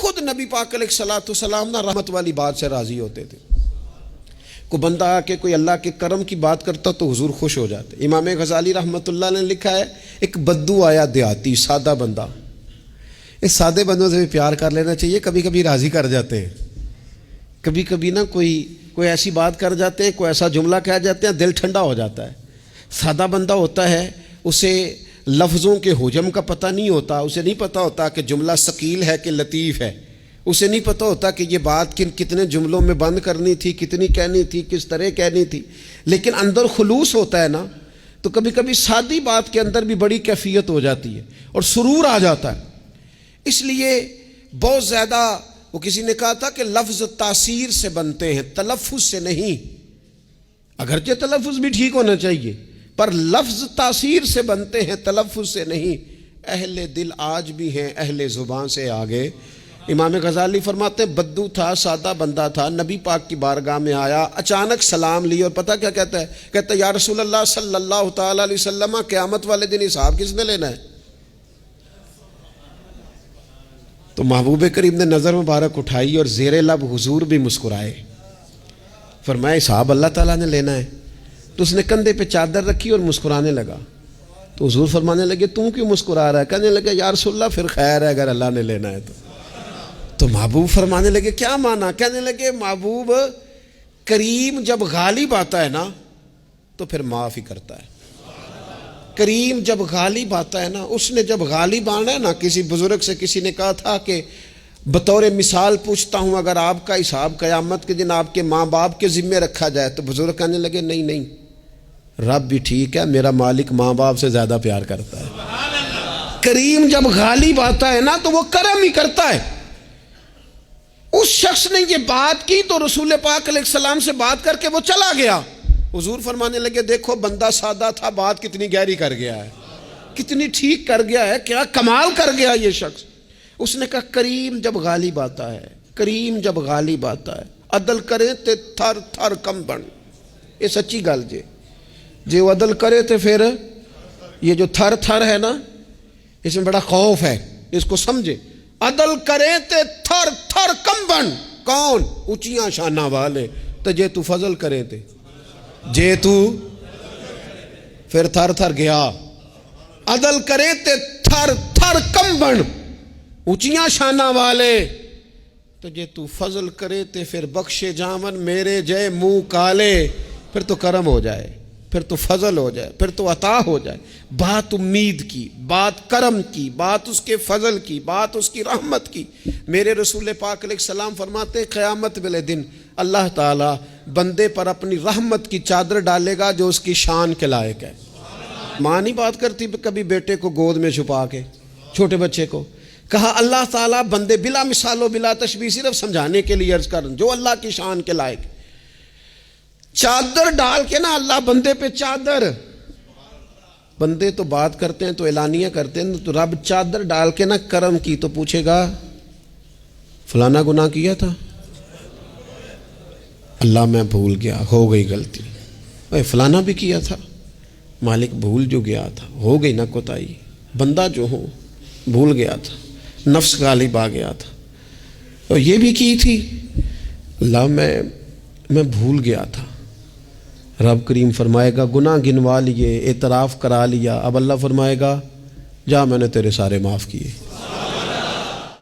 خود نبی پاک علیہ الصلوۃ والسلام نا رحمت والی بات سے راضی ہوتے تھے. کوئی بندہ آ کے کوئی اللہ کے کرم کی بات کرتا تو حضور خوش ہو جاتے. امام غزالی رحمۃ اللہ نے لکھا ہے ایک بدو آیا دیہاتی سادہ بندہ. اس سادے بندوں سے بھی پیار کر لینا چاہیے, کبھی کبھی راضی کر جاتے ہیں, کبھی کبھی نا کوئی ایسی بات کر جاتے ہیں, کوئی ایسا جملہ کہہ جاتے ہیں, دل ٹھنڈا ہو جاتا ہے. سادہ بندہ ہوتا ہے, اسے لفظوں کے حجم کا پتہ نہیں ہوتا, اسے نہیں پتہ ہوتا کہ جملہ ثقیل ہے کہ لطیف ہے, اسے نہیں پتہ ہوتا کہ یہ بات کتنے جملوں میں بند کرنی تھی, کتنی کہنی تھی, کس طرح کہنی تھی. لیکن اندر خلوص ہوتا ہے نا, تو کبھی کبھی سادی بات کے اندر بھی بڑی کیفیت ہو جاتی ہے اور سرور آ جاتا ہے. اس لیے بہت زیادہ, وہ کسی نے کہا تھا کہ لفظ تاثیر سے بنتے ہیں, تلفظ سے نہیں. اگرچہ تلفظ بھی ٹھیک ہونا چاہیے, پر لفظ تاثیر سے بنتے ہیں, تلفظ سے نہیں. اہل دل آج بھی ہیں اہل زبان سے آگے. امام غزالی فرماتے ہیں بدو تھا, سادہ بندہ تھا, نبی پاک کی بارگاہ میں آیا, اچانک سلام لی, اور پتہ کیا کہتا ہے؟ کہتا ہے یا رسول اللہ صلی اللہ تعالیٰ علیہ وسلم, قیامت والے دن حساب کس نے لینا ہے؟ تو محبوب کریم نے نظر مبارک اٹھائی اور زیر لب حضور بھی مسکرائے. فرمایا حساب اللہ تعالیٰ نے لینا ہے. تو اس نے کندھے پہ چادر رکھی اور مسکرانے لگا. تو حضور فرمانے لگے تم کیوں مسکرا رہا ہے؟ کہنے لگے یا رسول اللہ پھر خیر ہے اگر اللہ نے لینا ہے تو محبوب فرمانے لگے کیا مانا؟ کہنے لگے محبوب کریم جب غالب آتا ہے نا تو پھر معاف ہی کرتا ہے. کریم جب غالب آتا ہے نا, اس نے جب غالب آنا ہے نا, کسی بزرگ سے کسی نے کہا تھا کہ بطور مثال پوچھتا ہوں اگر آپ کا حساب قیامت کے دن آپ کے ماں باپ کے ذمے رکھا جائے, تو بزرگ کہنے لگے نہیں نہیں, رب بھی ٹھیک ہے, میرا مالک ماں باپ سے زیادہ پیار کرتا ہے. کریم جب غالب آتا ہے نا تو وہ کرم ہی کرتا ہے. اس شخص نے یہ بات کی تو رسول پاک علیہ السلام سے بات کر کے وہ چلا گیا. حضور فرمانے لگے دیکھو بندہ سادہ تھا, بات کتنی گہری کر گیا ہے, کتنی ٹھیک کر گیا ہے, کیا کمال کر گیا یہ شخص. اس نے کہا کریم جب غالب آتا ہے, کریم جب غالب آتا ہے, عدل کرے تے تھر تھر کم بن. یہ سچی گل جی وہ عدل کرے تے پھر یہ جو تھر تھر ہے نا, اس میں بڑا خوف ہے, اس کو سمجھے. عدل کرے تے تھر تھر کم بن. کون؟ اونچیاں شانہ والے. تو جے تو فضل کرے تے جے تو پھر تھر تھر گیا. عدل کرے تے تھر تھر کم بن, اونچیاں شانہ والے. تو جے تو فضل کرے تے پھر بخشے جامن میرے جے منہ کالے. پھر تو کرم ہو جائے, پھر تو فضل ہو جائے, پھر تو عطا ہو جائے. بات امید کی, بات کرم کی, بات اس کے فضل کی, بات اس کی رحمت کی. میرے رسول پاک علیہ السلام فرماتے ہیں قیامت والے دن اللہ تعالیٰ بندے پر اپنی رحمت کی چادر ڈالے گا جو اس کی شان کے لائق ہے. ماں نہیں بات کرتی کبھی بیٹے کو گود میں چھپا کے, چھوٹے بچے کو. کہا اللہ تعالیٰ بندے بلا مثال و بلا تشبیہ, صرف سمجھانے کے لیے عرض کر جو اللہ کی شان کے لائق, چادر ڈال کے نا اللہ بندے پہ چادر. بندے تو بات کرتے ہیں تو اعلانیہ کرتے ہیں, تو رب چادر ڈال کے نا کرم کی تو پوچھے گا فلانا گناہ کیا تھا, اللہ میں بھول گیا, ہو گئی غلطی. فلانا بھی کیا تھا, مالک بھول جو گیا تھا, ہو گئی نا کوتاہی. بندہ جو ہو بھول گیا تھا, نفس غالب آ گیا تھا, اور یہ بھی کی تھی اللہ میں بھول گیا تھا. رب کریم فرمائے گا گناہ گنوا لیے, اعتراف کرا لیا. اب اللہ فرمائے گا جا میں نے تیرے سارے معاف کیے.